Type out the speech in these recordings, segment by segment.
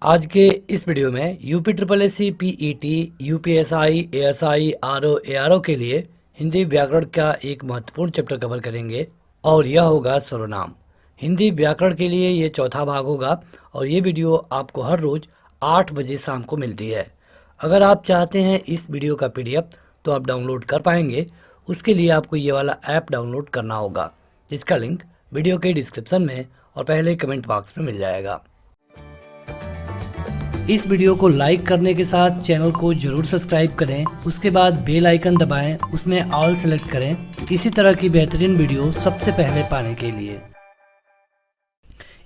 आज के इस वीडियो में UP triple S C PET UPSI ASI RO ARO के लिए हिंदी व्याकरण का एक महत्वपूर्ण चैप्टर कवर करेंगे और यह होगा सर्वनाम। हिंदी व्याकरण के लिए ये चौथा भाग होगा और ये वीडियो आपको हर रोज़ 8 बजे शाम को मिलती है। अगर आप चाहते हैं इस वीडियो का पीडीएफ तो आप डाउनलोड कर पाएंगे। उसके लिए आपको ये वाला ऐप डाउनलोड करना होगा, जिसका लिंक वीडियो के डिस्क्रिप्शन में और पहले कमेंट बॉक्स में मिल जाएगा। इस वीडियो को लाइक करने के साथ चैनल को जरूर सब्सक्राइब करें, उसके बाद बेल आइकन दबाएं, उसमें ऑल सेलेक्ट करें इसी तरह की बेहतरीन वीडियो सबसे पहले पाने के लिए।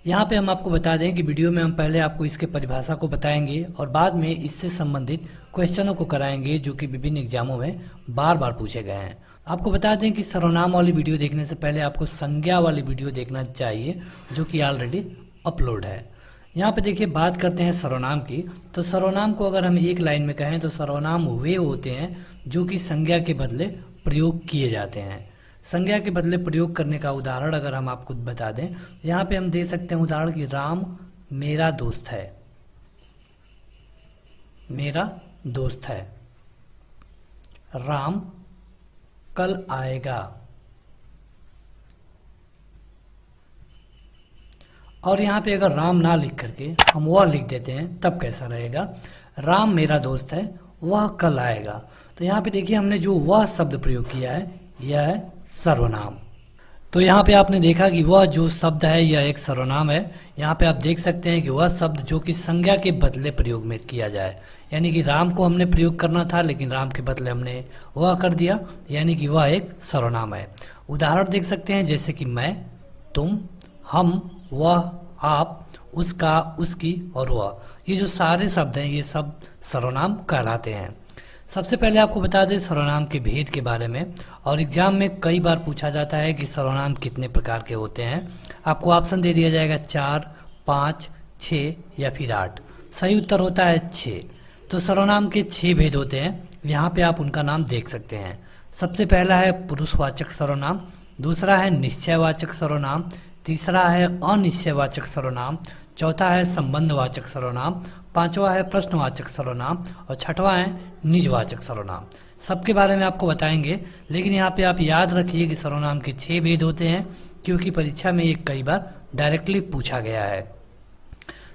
यहाँ पे हम आपको बता दें कि वीडियो में हम पहले आपको इसके परिभाषा को बताएंगे और बाद में इससे संबंधित क्वेश्चनों को कराएंगे जो कि विभिन्न एग्जामों में बार बार पूछे गए हैं। आपको बता दें कि सर्वनाम वाली वीडियो देखने से पहले आपको संज्ञा वाली वीडियो देखना चाहिए जो कि ऑलरेडी अपलोड है। यहाँ पे देखिए बात करते हैं सर्वनाम की। तो सर्वनाम को अगर हम एक लाइन में कहें तो सर्वनाम वे होते हैं जो कि संज्ञा के बदले प्रयोग किए जाते हैं। संज्ञा के बदले प्रयोग करने का उदाहरण अगर हम आपको बता दें, यहाँ पे हम दे सकते हैं उदाहरण कि राम मेरा दोस्त है, मेरा दोस्त है। राम कल आएगा। और यहाँ पे अगर राम ना लिख करके हम वह लिख देते हैं तब कैसा रहेगा? राम मेरा दोस्त है, वह कल आएगा। तो यहाँ पे देखिए हमने जो वह शब्द प्रयोग किया है यह है सर्वनाम। तो यहाँ पे आपने देखा कि वह जो शब्द है यह एक सर्वनाम है। यहाँ पे आप देख सकते हैं कि वह शब्द जो कि संज्ञा के बदले प्रयोग में किया जाए, यानी कि राम को हमने प्रयोग करना था लेकिन राम के बदले हमने वह कर दिया, यानी कि वह एक सर्वनाम है। उदाहरण देख सकते हैं जैसे कि मैं, तुम, हम, वह, आप, उसका, उसकी और वह, ये जो सारे शब्द हैं ये सब सर्वनाम कहलाते हैं। सबसे पहले आपको बता दें सर्वनाम के भेद के बारे में, और एग्जाम में कई बार पूछा जाता है कि सर्वनाम कितने प्रकार के होते हैं। आपको ऑप्शन दे दिया जाएगा 4, 5, 6 या फिर 8। सही उत्तर होता है 6। तो सर्वनाम के 6 भेद होते हैं, यहाँ पे आप उनका नाम देख सकते हैं। सबसे पहला है पुरुषवाचक सर्वनाम, दूसरा है निश्चयवाचक सर्वनाम, तीसरा है अनिश्चयवाचक सर्वनाम, चौथा है संबंधवाचक सर्वनाम, पांचवा है प्रश्नवाचक सर्वनाम और छठवां है निजवाचक सर्वनाम। सबके बारे में आपको बताएंगे, लेकिन यहाँ पे आप याद रखिए कि सर्वनाम के 6 भेद होते हैं क्योंकि परीक्षा में ये कई बार डायरेक्टली पूछा गया है।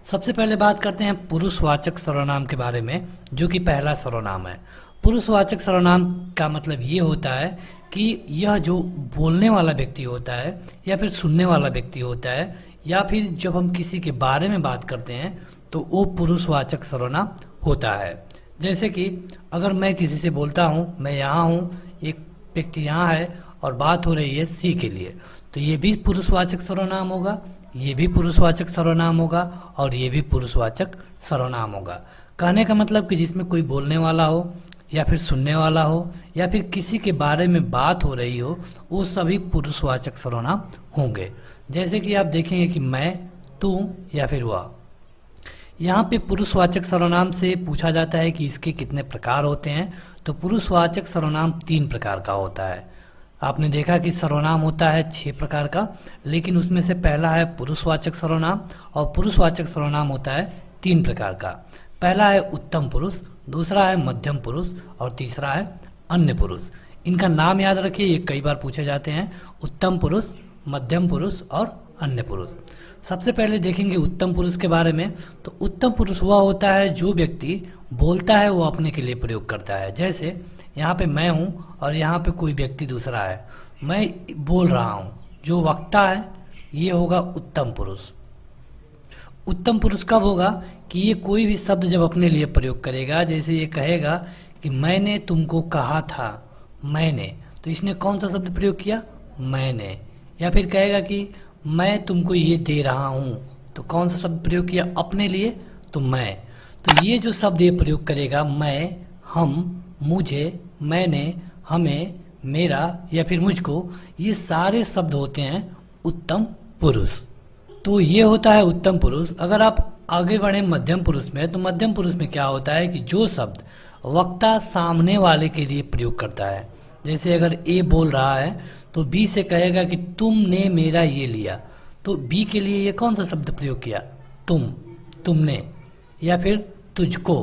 सबसे पहले बात करते हैं पुरुषवाचक सर्वनाम के बारे में, जो कि पहला सर्वनाम है। पुरुषवाचक सर्वनाम का मतलब ये होता है कि यह जो बोलने वाला व्यक्ति होता है या फिर सुनने वाला व्यक्ति होता है, या फिर जब हम किसी के बारे में बात करते हैं तो वो पुरुषवाचक सर्वनाम होता है। जैसे कि अगर मैं किसी से बोलता हूँ मैं यहाँ हूँ, एक व्यक्ति यहाँ है और बात हो रही है सी के लिए, तो ये भी पुरुषवाचक सर्वनाम होगा, ये भी पुरुषवाचक सर्वनाम होगा और ये भी पुरुषवाचक सर्वनाम होगा। कहने का मतलब कि जिसमें कोई बोलने वाला हो या फिर सुनने वाला हो या फिर किसी के बारे में बात हो रही हो, वो सभी पुरुषवाचक सर्वनाम होंगे। जैसे कि आप देखेंगे कि मैं, तू या फिर वह। यहाँ पे पुरुषवाचक सर्वनाम से पूछा जाता है कि इसके कितने प्रकार होते हैं। तो पुरुषवाचक सर्वनाम 3 प्रकार का होता है। आपने देखा कि सर्वनाम होता है 6 प्रकार का, लेकिन उसमें से पहला है पुरुषवाचक सर्वनाम और पुरुषवाचक सर्वनाम होता है 3 प्रकार का। पहला है उत्तम पुरुष, दूसरा है मध्यम पुरुष और तीसरा है अन्य पुरुष। इनका नाम याद रखिए, ये कई बार पूछे जाते हैं, उत्तम पुरुष, मध्यम पुरुष और अन्य पुरुष। सबसे पहले देखेंगे उत्तम पुरुष के बारे में। तो उत्तम पुरुष वह होता है जो व्यक्ति बोलता है वो अपने के लिए प्रयोग करता है। जैसे यहाँ पे मैं हूँ और यहाँ पे कोई व्यक्ति दूसरा है, मैं बोल रहा हूँ, जो वक्ता है ये होगा उत्तम पुरुष। उत्तम पुरुष कब होगा कि ये कोई भी शब्द जब अपने लिए प्रयोग करेगा, जैसे ये कहेगा कि मैंने तुमको कहा था, मैंने, तो इसने कौन सा शब्द प्रयोग किया? मैंने। या फिर कहेगा कि मैं तुमको ये दे रहा हूँ, तो कौन सा शब्द प्रयोग किया अपने लिए? तो मैं। तो ये जो शब्द ये प्रयोग करेगा, मैं, हम, मुझे, मैंने, हमें, मेरा या फिर मुझको, ये सारे शब्द होते हैं उत्तम पुरुष। तो ये होता है उत्तम पुरुष। अगर आप आगे बढ़े मध्यम पुरुष में, तो मध्यम पुरुष में क्या होता है कि जो शब्द वक्ता सामने वाले के लिए प्रयोग करता है, जैसे अगर ए बोल रहा है तो बी से कहेगा कि तुमने मेरा ये लिया, तो बी के लिए ये कौन सा शब्द प्रयोग किया? तुम, तुमने। या फिर तुझको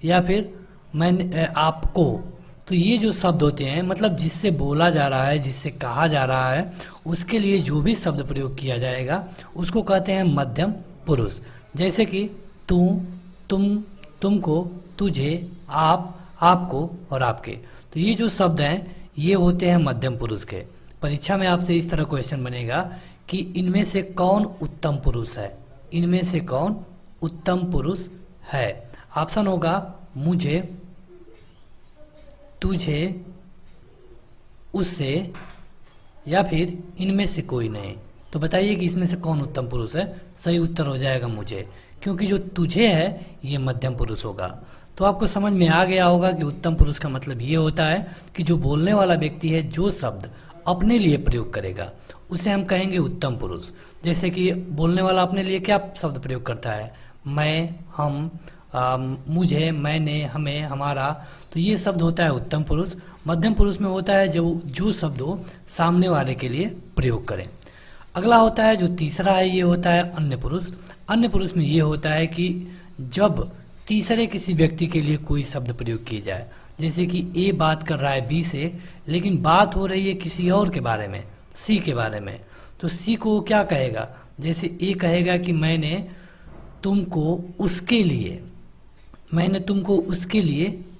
या फिर मैं आपको। तो ये जो शब्द होते हैं मतलब जिससे बोला जा रहा है, जिससे कहा जा रहा है, उसके लिए जो भी शब्द प्रयोग किया जाएगा उसको कहते हैं मध्यम पुरुष। जैसे कि तू, तुम, तुमको, तुझे, आप, आपको और आपके। तो ये जो शब्द हैं ये होते हैं मध्यम पुरुष के। परीक्षा में आपसे इस तरह क्वेश्चन बनेगा कि इनमें से कौन उत्तम पुरुष है, इनमें से कौन उत्तम पुरुष है। ऑप्शन होगा मुझे, तुझे, उससे या फिर इनमें से कोई नहीं। तो बताइए कि इसमें से कौन उत्तम पुरुष है। सही उत्तर हो जाएगा मुझे, क्योंकि जो तुझे है ये मध्यम पुरुष होगा। तो आपको समझ में आ गया होगा कि उत्तम पुरुष का मतलब ये होता है कि जो बोलने वाला व्यक्ति है जो शब्द अपने लिए प्रयोग करेगा उसे हम कहेंगे उत्तम पुरुष। जैसे कि बोलने वाला अपने लिए क्या शब्द प्रयोग करता है, मैं, हम, मुझे, मैंने, हमें, हमारा। तो ये शब्द होता है उत्तम पुरुष। मध्यम पुरुष में होता है जो शब्द हो सामने वाले के लिए प्रयोग करें। अगला होता है जो तीसरा है, ये होता है अन्य पुरुष। अन्य पुरुष में ये होता है कि जब तीसरे किसी व्यक्ति के लिए कोई शब्द प्रयोग किया जाए। जैसे कि ए बात कर रहा है बी से, लेकिन बात हो रही है किसी और के बारे में, सी के बारे में। तो सी को क्या कहेगा, जैसे ए कहेगा कि मैंने तुमको उसके लिए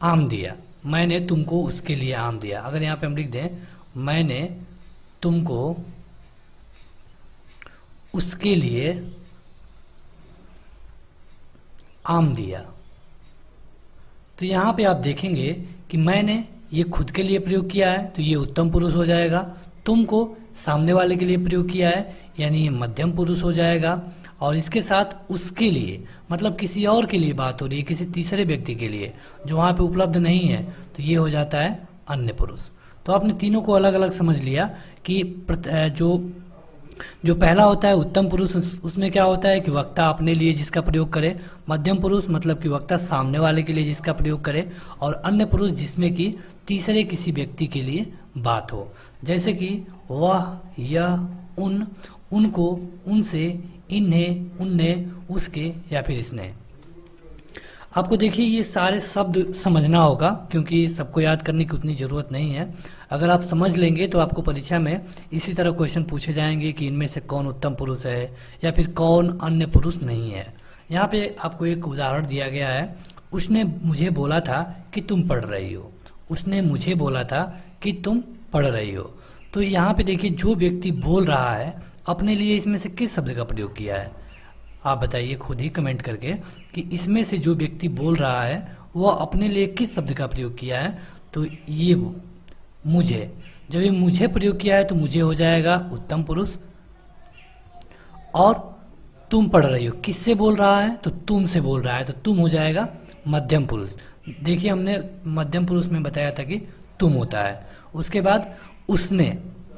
आम दिया, मैंने तुमको उसके लिए आम दिया। अगर यहाँ पे हम लिख दें मैंने तुमको उसके लिए आम दिया, तो यहाँ पे आप देखेंगे कि मैंने ये खुद के लिए प्रयोग किया है तो ये उत्तम पुरुष हो जाएगा। तुमको सामने वाले के लिए प्रयोग किया है यानी ये मध्यम पुरुष हो जाएगा। और इसके साथ उसके लिए मतलब किसी और के लिए बात हो रही है, किसी तीसरे व्यक्ति के लिए जो वहाँ पे उपलब्ध नहीं है, तो ये हो जाता है अन्य पुरुष। तो आपने तीनों को अलग अलग समझ लिया कि जो पहला होता है उत्तम पुरुष, उसमें क्या होता है कि वक्ता अपने लिए जिसका प्रयोग करे। मध्यम पुरुष मतलब कि वक्ता सामने वाले के लिए जिसका प्रयोग करे। और अन्य पुरुष जिसमें कि तीसरे किसी व्यक्ति के लिए बात हो। जैसे कि वह, यह, उन, उनको, उनसे, इन्हें, उनने, उसके या फिर इसने। आपको देखिए ये सारे शब्द समझना होगा क्योंकि सबको याद करने की उतनी ज़रूरत नहीं है। अगर आप समझ लेंगे तो आपको परीक्षा में इसी तरह क्वेश्चन पूछे जाएंगे कि इनमें से कौन उत्तम पुरुष है या फिर कौन अन्य पुरुष नहीं है। यहाँ पे आपको एक उदाहरण दिया गया है, उसने मुझे बोला था कि तुम पढ़ रही हो। उसने मुझे बोला था कि तुम पढ़ रही हो। तो यहाँ पे देखिए जो व्यक्ति बोल रहा है अपने लिए इसमें से किस शब्द का प्रयोग किया है। आप बताइए खुद ही कमेंट करके कि इसमें से जो व्यक्ति बोल रहा है वह अपने लिए किस शब्द का प्रयोग किया है। तो ये मुझे, जब ये मुझे प्रयोग किया है तो मुझे हो जाएगा उत्तम पुरुष। और तुम पढ़ रही हो, किससे बोल रहा है तो तुम से बोल रहा है, तो तुम हो जाएगा मध्यम पुरुष। देखिए हमने मध्यम पुरुष में बताया था कि तुम होता है। उसके बाद उसने,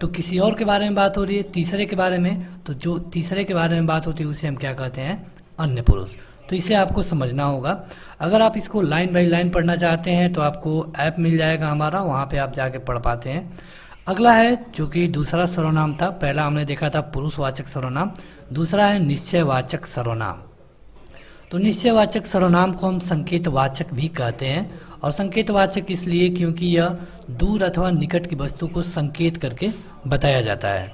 तो किसी और के बारे में बात हो रही है, तीसरे के बारे में, तो जो तीसरे के बारे में बात होती है उसे हम क्या कहते हैं, अन्य पुरुष। तो इसे आपको समझना होगा। अगर आप इसको लाइन बाई लाइन पढ़ना चाहते हैं तो आपको ऐप मिल जाएगा हमारा, वहाँ पे आप जाके पढ़ पाते हैं। अगला है जो कि दूसरा सर्वनाम था। पहला हमने देखा था पुरुषवाचक सर्वनाम, दूसरा है निश्चयवाचक सर्वनाम। तो निश्चयवाचक सर्वनाम को हम संकेतवाचक भी कहते हैं। और संकेतवाचक इसलिए क्योंकि यह दूर अथवा निकट की वस्तु को संकेत करके बताया जाता है।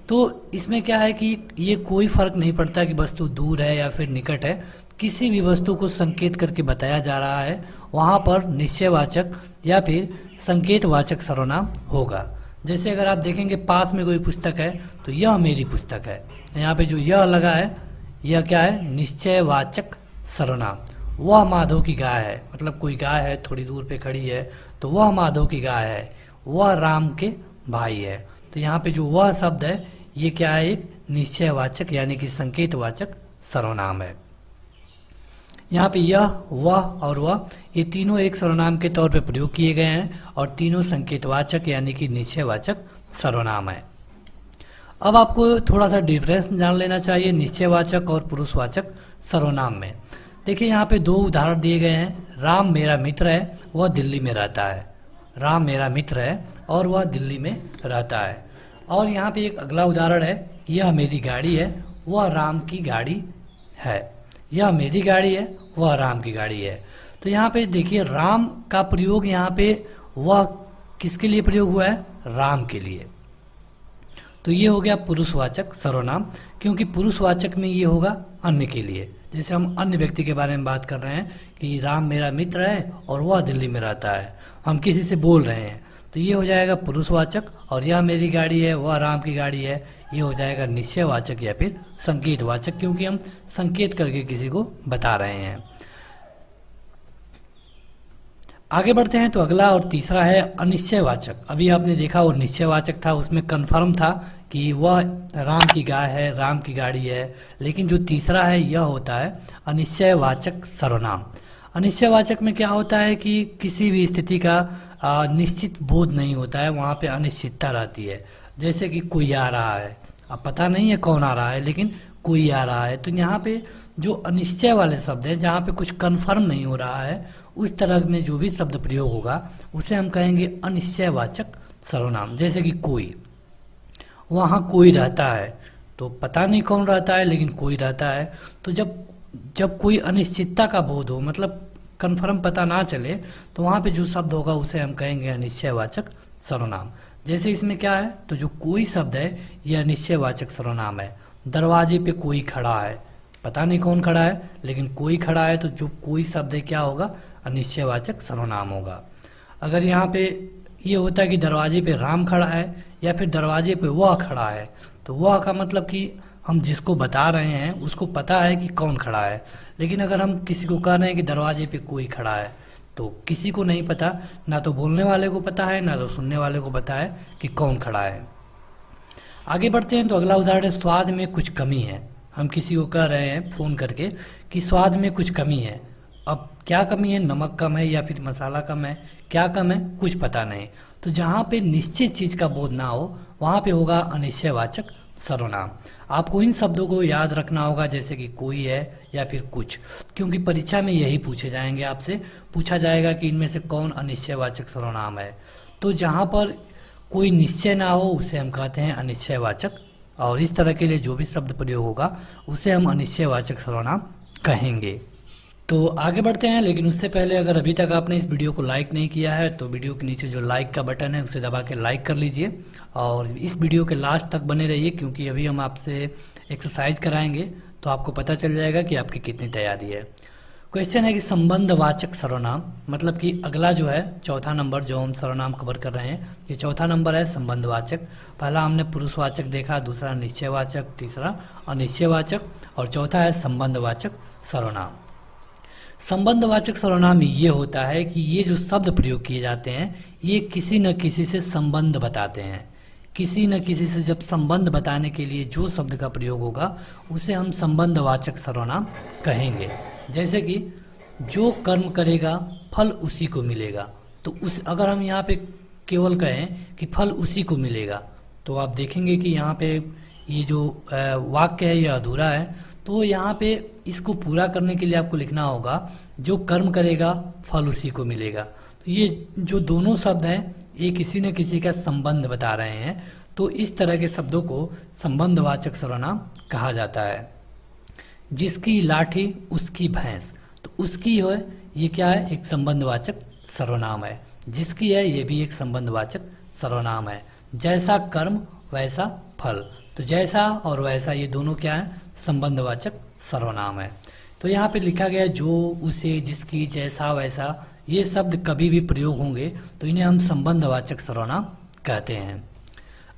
तो इसमें क्या है कि ये कोई फर्क नहीं पड़ता कि वस्तु दूर है या फिर निकट है, किसी भी वस्तु को संकेत करके बताया जा रहा है वहाँ पर निश्चयवाचक या फिर संकेतवाचक सर्वनाम होगा। जैसे अगर आप देखेंगे पास में कोई पुस्तक है तो यह मेरी पुस्तक है, यहाँ पे जो यह लगा है यह क्या है, निश्चयवाचक सर्वनाम। वह माधव की गाय है, मतलब कोई गाय है थोड़ी दूर पे खड़ी है तो वह माधव की गाय है, वह राम के भाई है। तो यहाँ पे जो वह शब्द है ये क्या है, एक निश्चयवाचक यानी कि संकेतवाचक सर्वनाम है। यहाँ पे यह, वह और वह ये तीनों एक सर्वनाम के तौर पे प्रयोग किए गए हैं और तीनों संकेतवाचक यानी कि निश्चयवाचक सर्वनाम है। अब आपको थोड़ा सा डिफरेंस जान लेना चाहिए निश्चयवाचक और पुरुषवाचक सर्वनाम में। देखिए यहाँ पे दो उदाहरण दिए गए हैं। राम मेरा मित्र है, वह दिल्ली में रहता है। राम मेरा मित्र है और वह दिल्ली में रहता है। और यहाँ पे एक अगला उदाहरण है, यह मेरी गाड़ी है, वह राम की गाड़ी है। यह मेरी गाड़ी है, वह राम की गाड़ी है। तो यहाँ पे देखिए राम का प्रयोग यहाँ पे वह किसके लिए प्रयोग हुआ है, राम के लिए। तो ये हो गया पुरुषवाचक सर्वनाम, क्योंकि पुरुषवाचक में ये होगा अन्य के लिए। जैसे हम अन्य व्यक्ति के बारे में बात कर रहे हैं कि राम मेरा मित्र है और वह दिल्ली में रहता है, हम किसी से बोल रहे हैं, तो ये हो जाएगा पुरुषवाचक। और यह मेरी गाड़ी है, वह राम की गाड़ी है, ये हो जाएगा निश्चयवाचक या फिर संकेतवाचक, क्योंकि हम संकेत करके किसी को बता रहे हैं। आगे बढ़ते हैं तो अगला और तीसरा है अनिश्चयवाचक। अभी आपने देखा वो निश्चयवाचक था, उसमें कन्फर्म था कि वह राम की गाय है, राम की गाड़ी है। लेकिन जो तीसरा है यह होता है अनिश्चयवाचक सर्वनाम। अनिश्चयवाचक में क्या होता है कि किसी भी स्थिति का निश्चित बोध नहीं होता है, वहाँ पे अनिश्चितता रहती है। जैसे कि कोई आ रहा है, अब पता नहीं है कौन आ रहा है, लेकिन कोई आ रहा है। तो यहाँ पे जो अनिश्चय वाले शब्द हैं, जहाँ पे कुछ कन्फर्म नहीं हो रहा है, उस तरह में जो भी शब्द प्रयोग होगा उसे हम कहेंगे अनिश्चयवाचक सर्वनाम। जैसे कि कोई, वहाँ कोई रहता है, तो पता नहीं कौन रहता है, लेकिन कोई रहता है। तो जब कोई अनिश्चितता का बोध हो, मतलब कन्फर्म पता ना चले, तो वहाँ पे जो शब्द होगा उसे हम कहेंगे अनिश्चयवाचक सर्वनाम। जैसे इसमें क्या है, तो जो कोई शब्द है यह अनिश्चयवाचक सर्वनाम है। दरवाजे पे कोई खड़ा है, पता नहीं कौन खड़ा है, लेकिन कोई खड़ा है, तो जो कोई शब्द है क्या होगा, अनिश्चयवाचक सर्वनाम होगा। अगर यहाँ पे ये होता है कि दरवाजे पे राम खड़ा है या फिर दरवाजे पे वह खड़ा है, तो वह का मतलब कि हम जिसको बता रहे हैं उसको पता है कि कौन खड़ा है। लेकिन अगर हम किसी को कह रहे हैं कि दरवाजे पे कोई खड़ा है, तो किसी को नहीं पता, ना तो बोलने वाले को पता है ना तो सुनने वाले को पता है कि कौन खड़ा है। आगे बढ़ते हैं तो अगला उदाहरण है स्वाद में कुछ कमी है। हम किसी को कह रहे हैं फ़ोन करके कि स्वाद में कुछ कमी है। अब क्या कमी है, नमक कम है या फिर मसाला कम है, क्या कम है, कुछ पता नहीं। तो जहाँ पे निश्चित चीज़ का बोध ना हो, वहाँ पे होगा अनिश्चयवाचक सर्वनाम। आपको इन शब्दों को याद रखना होगा, जैसे कि कोई है या फिर कुछ, क्योंकि परीक्षा में यही पूछे जाएंगे, आपसे पूछा जाएगा कि इनमें से कौन अनिश्चयवाचक सर्वनाम है। तो जहाँ पर कोई निश्चय ना हो उसे हम कहते हैं अनिश्चयवाचक, और इस तरह के लिए जो भी शब्द प्रयोग होगा उसे हम अनिश्चयवाचक सर्वनाम कहेंगे। तो आगे बढ़ते हैं, लेकिन उससे पहले अगर अभी तक आपने इस वीडियो को लाइक नहीं किया है तो वीडियो के नीचे जो लाइक का बटन है उसे दबा के लाइक कर लीजिए, और इस वीडियो के लास्ट तक बने रहिए, क्योंकि अभी हम आपसे एक्सरसाइज कराएंगे तो आपको पता चल जाएगा कि आपकी कितनी तैयारी है। क्वेश्चन है कि संबंधवाचक सर्वनाम, मतलब कि अगला जो है चौथा नंबर जो हम सर्वनाम कवर कर रहे हैं, ये चौथा नंबर है संबंधवाचक। पहला हमने पुरुषवाचक देखा, दूसरा निश्चयवाचक, तीसरा अनिश्चयवाचक, और चौथा है संबंधवाचक सर्वनाम। संबंधवाचक सर्वनाम ये होता है कि ये जो शब्द प्रयोग किए जाते हैं ये किसी न किसी से संबंध बताते हैं। किसी न किसी से जब संबंध बताने के लिए जो शब्द का प्रयोग होगा उसे हम संबंधवाचक सर्वनाम कहेंगे। जैसे कि जो कर्म करेगा फल उसी को मिलेगा, तो उस अगर हम यहाँ पे केवल कहें कि फल उसी को मिलेगा, तो आप देखेंगे कि यहाँ पे ये जो वाक्य है यह अधूरा है। तो यहाँ पे इसको पूरा करने के लिए आपको लिखना होगा जो कर्म करेगा फल उसी को मिलेगा। तो ये जो दोनों शब्द हैं ये किसी न किसी का संबंध बता रहे हैं, तो इस तरह के शब्दों को संबंधवाचक सर्वनाम कहा जाता है। जिसकी लाठी उसकी भैंस, तो उसकी है ये क्या है, एक संबंधवाचक सर्वनाम है। जिसकी है ये भी एक संबंधवाचक सर्वनाम है। जैसा कर्म वैसा फल, तो जैसा और वैसा ये दोनों क्या है, संबंधवाचक सर्वनाम है। तो यहाँ पे लिखा गया जो, उसे, जिसकी, जैसा, वैसा, ये शब्द कभी भी प्रयोग होंगे तो इन्हें हम संबंधवाचक सर्वनाम कहते हैं।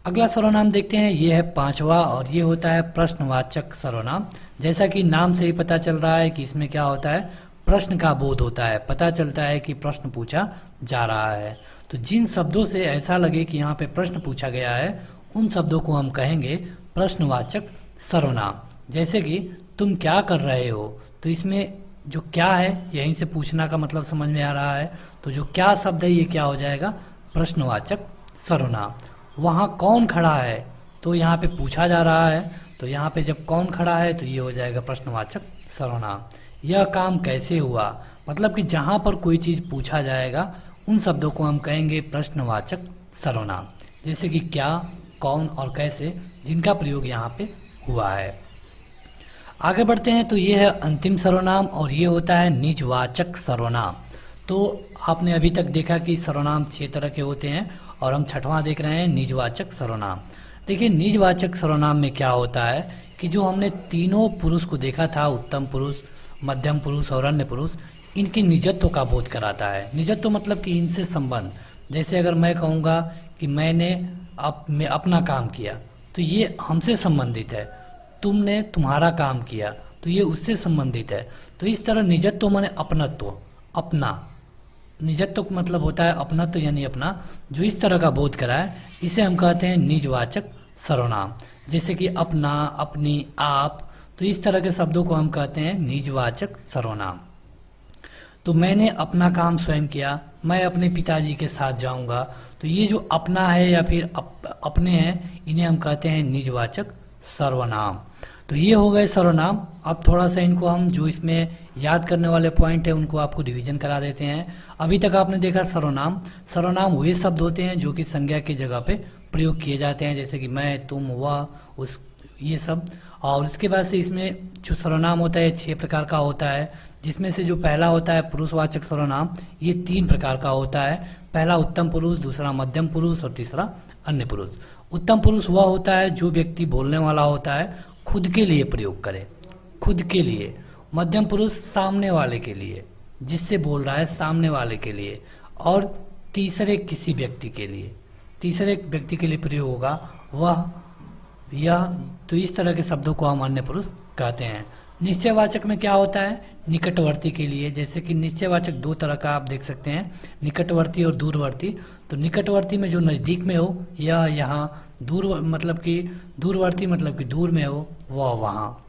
अगला सर्वनाम देखते हैं, ये है पांचवा, और ये होता है प्रश्नवाचक सर्वनाम। जैसा कि नाम से ही पता चल रहा है कि इसमें क्या होता है, प्रश्न का बोध होता है, पता चलता है कि प्रश्न पूछा जा रहा है। तो जिन शब्दों से ऐसा लगे कि यहाँ पे प्रश्न पूछा गया है उन शब्दों को हम कहेंगे प्रश्नवाचक सर्वनाम। जैसे कि तुम क्या कर रहे हो, तो इसमें जो क्या है यहीं से पूछना का मतलब समझ में आ रहा है, तो जो क्या शब्द है ये क्या हो जाएगा, प्रश्नवाचक सर्वनाम। वहाँ कौन खड़ा है, तो यहाँ पे पूछा जा रहा है, तो यहाँ पे जब कौन खड़ा है तो ये हो जाएगा प्रश्नवाचक सर्वनाम। यह काम कैसे हुआ, मतलब कि जहाँ पर कोई चीज़ पूछा जाएगा उन शब्दों को हम कहेंगे प्रश्नवाचक सर्वनाम। जैसे कि क्या, कौन और कैसे, जिनका प्रयोग यहाँ पे हुआ है। आगे बढ़ते हैं तो ये है अंतिम सर्वनाम और ये होता है निजवाचक सर्वनाम। तो आपने अभी तक देखा कि सर्वनाम 6 तरह के होते हैं और हम छठवां देख रहे हैं निजवाचक सर्वनाम। देखिए निजवाचक सर्वनाम में क्या होता है कि जो हमने तीनों पुरुष को देखा था, उत्तम पुरुष, मध्यम पुरुष और अन्य पुरुष, इनके निजत्व का बोध कराता है। निजत्व मतलब कि इनसे संबंध। जैसे अगर मैं कहूँगा कि मैंने अपना काम किया तो ये हमसे संबंधित है, तुमने तुम्हारा काम किया तो ये उससे संबंधित है। तो इस तरह निजत्व माने अपनत्व, अपना। निजत्व का मतलब होता है अपनत्व यानी अपना, जो इस तरह का बोध कराए इसे हम कहते हैं निजवाचक सर्वनाम। जैसे कि अपना, अपनी, आप, तो इस तरह के शब्दों को हम कहते हैं निजवाचक सर्वनाम। तो मैंने अपना काम स्वयं किया, मैं अपने पिताजी के साथ जाऊंगा, तो ये जो अपना है या फिर अपने हैं, इन्हें हम कहते हैं निजवाचक सर्वनाम। तो ये हो गए सर्वनाम। अब थोड़ा सा इनको हम जो इसमें याद करने वाले पॉइंट है उनको आपको रिवीजन करा देते हैं। अभी तक आपने देखा सर्वनाम। सर्वनाम वही शब्द होते हैं जो कि संज्ञा की जगह पे प्रयोग किए जाते हैं, जैसे कि मैं, तुम, वह, उस, ये सब। और उसके बाद से इसमें जो सर्वनाम होता है 6 प्रकार का होता है, जिसमें से जो पहला होता है पुरुषवाचक सर्वनाम, ये 3 प्रकार का होता है। पहला उत्तम पुरुष, दूसरा मध्यम पुरुष और तीसरा अन्य पुरुष। उत्तम पुरुष वह होता है जो व्यक्ति बोलने वाला होता है, खुद के लिए प्रयोग करे, खुद के लिए। मध्यम पुरुष सामने वाले के लिए, जिससे बोल रहा है सामने वाले के लिए। और तीसरे किसी व्यक्ति के लिए, तीसरे व्यक्ति के लिए प्रयोग होगा वह, यह। तो इस तरह के शब्दों को हम अन्य पुरुष कहते हैं। निश्चयवाचक में क्या होता है, निकटवर्ती के लिए। जैसे कि निश्चयवाचक 2 तरह का आप देख सकते हैं, निकटवर्ती और दूरवर्ती। तो निकटवर्ती में जो नज़दीक में हो, यह, यहाँ। मतलब कि दूरवर्ती मतलब कि दूर में हो, वह, वहाँ।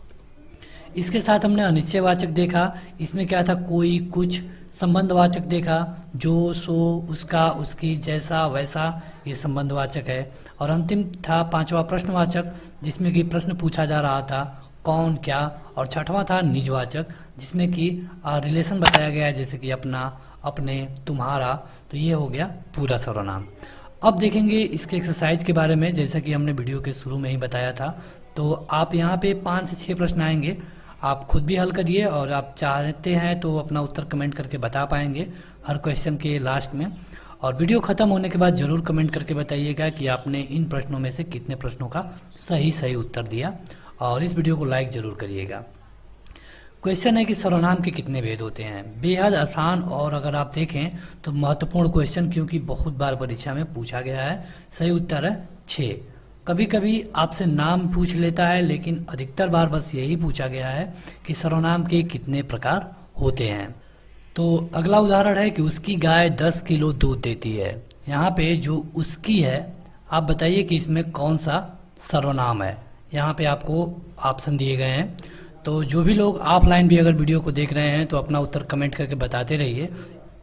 इसके साथ हमने अनिश्चयवाचक देखा। इसमें क्या था, कोई, कुछ। संबंधवाचक देखा, जो, सो, उसका, उसकी, जैसा, वैसा, ये संबंधवाचक है। और अंतिम था 5वां प्रश्नवाचक, जिसमें कि प्रश्न पूछा जा रहा था, कौन, क्या। और 6वां था निजवाचक, जिसमें कि रिलेशन बताया गया है, जैसे कि अपना, अपने, तुम्हारा। तो ये हो गया पूरा सर्वनाम। अब देखेंगे इसके एक्सरसाइज के बारे में। जैसा कि हमने वीडियो के शुरू में ही बताया था, तो आप यहाँ पे 5 से 6 प्रश्न आएंगे, आप खुद भी हल करिए और आप चाहते हैं तो अपना उत्तर कमेंट करके बता पाएंगे हर क्वेश्चन के लास्ट में। और वीडियो ख़त्म होने के बाद ज़रूर कमेंट करके बताइएगा कि आपने इन प्रश्नों में से कितने प्रश्नों का सही उत्तर दिया, और इस वीडियो को लाइक ज़रूर करिएगा। क्वेश्चन है कि सर्वनाम के कितने भेद होते हैं। बेहद आसान और अगर आप देखें तो महत्वपूर्ण क्वेश्चन, क्योंकि बहुत बार परीक्षा में पूछा गया है। सही उत्तर है 6। कभी कभी आपसे नाम पूछ लेता है, लेकिन अधिकतर बार बस यही पूछा गया है कि सर्वनाम के कितने प्रकार होते हैं। तो अगला उदाहरण है कि उसकी गाय 10 किलो दूध देती है। यहाँ पे जो उसकी है, आप बताइए कि इसमें कौन सा सर्वनाम है। यहाँ पे आपको ऑप्शन दिए गए हैं। तो जो भी लोग ऑफलाइन भी अगर वीडियो को देख रहे हैं तो अपना उत्तर कमेंट करके बताते रहिए।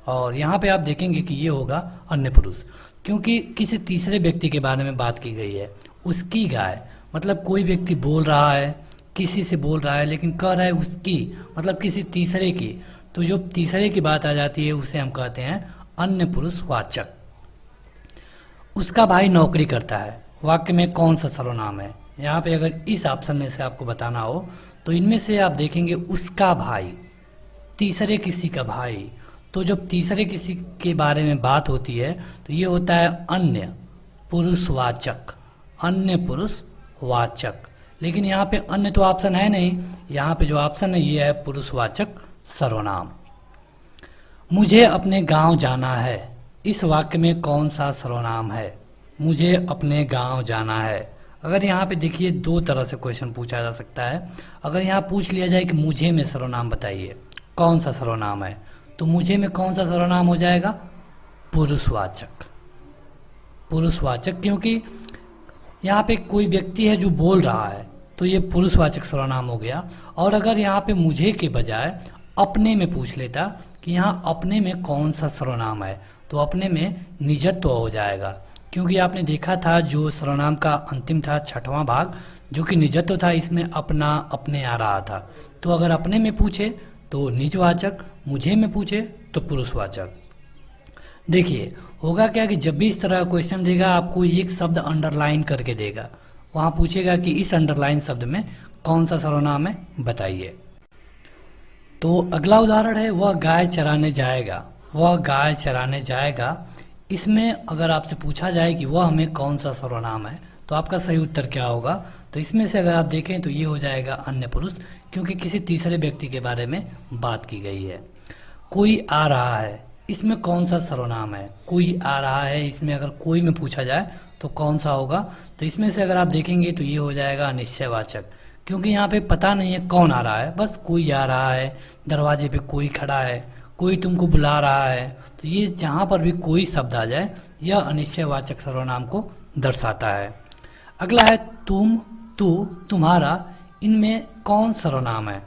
और यहाँ पे आप देखेंगे कि ये होगा अन्य पुरुष, क्योंकि किसी तीसरे व्यक्ति के बारे में बात की गई है। उसकी गाय मतलब कोई व्यक्ति बोल रहा है, किसी से बोल रहा है, लेकिन कह रहा है उसकी, मतलब किसी तीसरे की। तो जो तीसरे की बात आ जाती है उसे हम कहते हैं अन्य पुरुष वाचक। उसका भाई नौकरी करता है, वाक्य में कौन सा सर्वनाम है। यहाँ पे अगर इस ऑप्शन में से आपको बताना हो तो इनमें से आप देखेंगे उसका भाई, तीसरे किसी का भाई। तो जब तीसरे किसी के बारे में बात होती है तो ये होता है अन्य पुरुषवाचक, अन्य पुरुषवाचक। लेकिन यहाँ पे अन्य तो ऑप्शन है नहीं, यहाँ पे जो ऑप्शन है ये है पुरुषवाचक सर्वनाम। मुझे अपने गांव जाना है, इस वाक्य में कौन सा सर्वनाम है। मुझे अपने गांव जाना है। अगर यहाँ पे देखिए 2 तरह से क्वेश्चन पूछा जा सकता है। अगर यहाँ पूछ लिया जाए कि मुझे में सर्वनाम बताइए, कौन सा सर्वनाम है, तो मुझे में कौन सा सर्वनाम हो जाएगा, पुरुषवाचक। पुरुषवाचक, क्योंकि यहाँ पे कोई व्यक्ति है जो बोल रहा है, तो ये पुरुषवाचक सर्वनाम हो गया। और अगर यहाँ पे मुझे के बजाय अपने में पूछ लेता कि यहाँ अपने में कौन सा सर्वनाम है, तो अपने में निजत्व हो जाएगा। क्योंकि आपने देखा था जो सर्वनाम का अंतिम था 6वां भाग, जो कि निजत्व था, इसमें अपना, अपने आ रहा था। तो अगर अपने में पूछे तो निजवाचक, मुझे में पूछे तो पुरुषवाचक। देखिए होगा क्या कि जब भी इस तरह का क्वेश्चन देगा आपको एक शब्द अंडरलाइन करके देगा। वहाँ पूछेगा कि इस अंडरलाइन शब्द में कौन सा सर्वनाम है बताइए। तो अगला उदाहरण है वह गाय चराने जाएगा। वह गाय चराने जाएगा। इसमें अगर आपसे पूछा जाए कि वह हमें कौन सा सर्वनाम है तो आपका सही उत्तर क्या होगा। तो इसमें से अगर आप देखें तो ये हो जाएगा अन्य पुरुष, क्योंकि किसी तीसरे व्यक्ति के बारे में बात की गई है। कोई आ रहा है, इसमें कौन सा सर्वनाम है। कोई आ रहा है, इसमें अगर कोई में पूछा जाए तो कौन सा होगा। तो इसमें से अगर आप देखेंगे तो ये हो जाएगा अनिश्चयवाचक, क्योंकि यहाँ पे पता नहीं है कौन आ रहा है, बस कोई आ रहा है, दरवाजे पे कोई खड़ा है, कोई तुमको बुला रहा है। तो ये जहाँ पर भी कोई शब्द आ जाए यह अनिश्चयवाचक सर्वनाम को दर्शाता है। अगला है तुम, तू, तुम्हारा। इनमें कौन सर्वनाम है,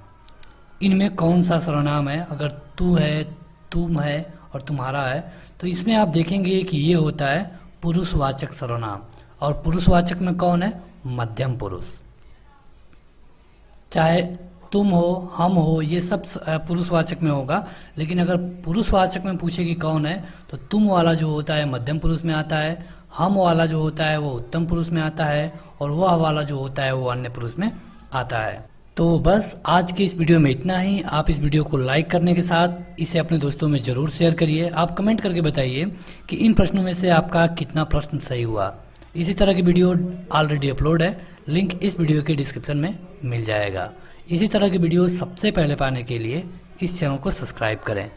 इनमें कौन सा सर्वनाम है। अगर तू है, तुम है और तुम्हारा है तो इसमें आप देखेंगे कि ये होता है पुरुषवाचक सर्वनाम, और पुरुषवाचक में कौन है, मध्यम पुरुष। चाहे तुम हो, हम हो, ये सब पुरुषवाचक में होगा, लेकिन अगर पुरुषवाचक में पूछे कि कौन है तो तुम वाला जो होता है मध्यम पुरुष में आता है, हम वाला जो होता है वो उत्तम पुरुष में आता है, और वह वाला जो होता है वो अन्य पुरुष में आता है। तो बस आज की इस वीडियो में इतना ही। आप इस वीडियो को लाइक करने के साथ इसे अपने दोस्तों में ज़रूर शेयर करिए। आप कमेंट करके बताइए कि इन प्रश्नों में से आपका कितना प्रश्न सही हुआ। इसी तरह की वीडियो ऑलरेडी अपलोड है, लिंक इस वीडियो के डिस्क्रिप्शन में मिल जाएगा। इसी तरह की वीडियो सबसे पहले पाने के लिए इस चैनल को सब्सक्राइब करें।